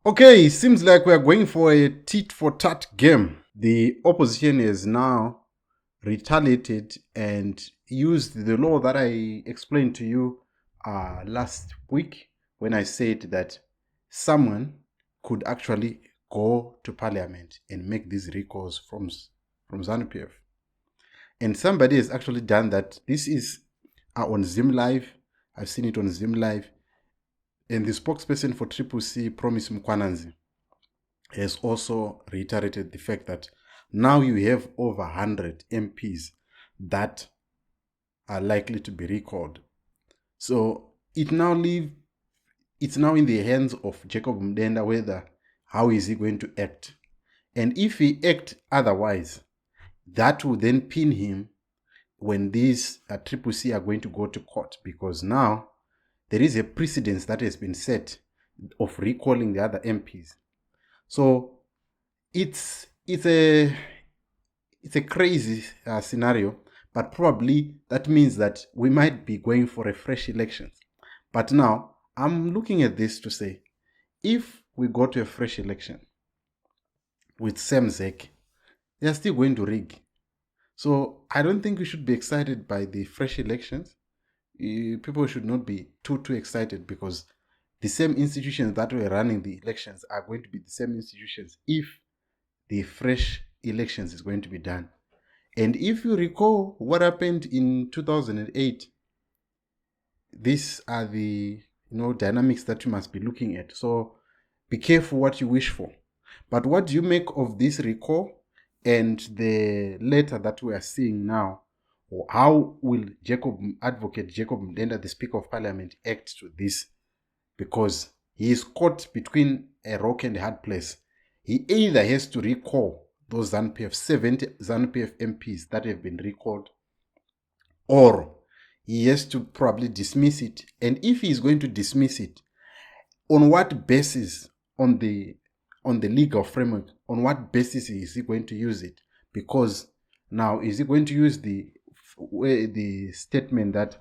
Okay, seems like we are going for a tit-for-tat game. The opposition has now retaliated and used the law that I explained to you last week when I said that someone could actually go to parliament and make these recalls from ZANU PF. And somebody has actually done that. This is on Zim Live. I've seen it on Zim Live. And the spokesperson for Triple C, Promise Mkwananzi, has also reiterated the fact that now you have over 100 MPs that are likely to be recalled. So it's now in the hands of Jacob Mdenda whether how is he going to act. And if he acts otherwise, that will then pin him when these Triple C are going to go to court, because now there is a precedence that has been set of recalling the other MPs. So it's a crazy scenario, but probably that means that we might be going for a fresh election. But now I'm looking at this to say, if we go to a fresh election with Semzek, they are still going to rig. So I don't think we should be excited by the fresh elections. People should not be too excited, because the same institutions that were running the elections are going to be the same institutions if the fresh elections is going to be done. And if you recall what happened in 2008, these are the dynamics that you must be looking at. So be careful what you wish for. But what do you make of this recall and the letter that we are seeing now? Or how will Advocate Jacob Mdenda, the Speaker of Parliament, act to this? Because he is caught between a rock and a hard place. He either has to recall those 70 ZANU PF MPs that have been recalled, or he has to probably dismiss it. And if he is going to dismiss it, on what basis, on the legal framework, on what basis is he going to use it? Because now, is he going to use the statement that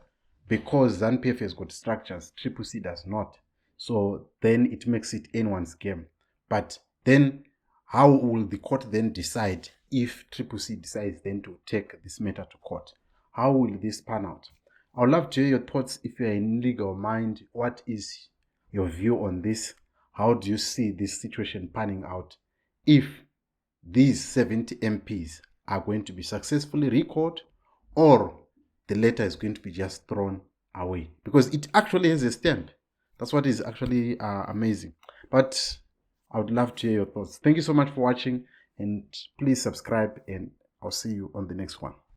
because ZANU PF has got structures, Triple C does not, so then it makes it anyone's game? But then how will the court then decide if Triple C decides then to take this matter to court? How will this pan out? I would love to hear your thoughts. If you're in legal mind, what is your view on this? How do you see this situation panning out if these 70 MPs are going to be successfully recalled, or the letter is going to be just thrown away? Because it actually has a stamp. That's what is actually amazing. But I would love to hear your thoughts. Thank you so much for watching, and please subscribe, and I'll see you on the next one.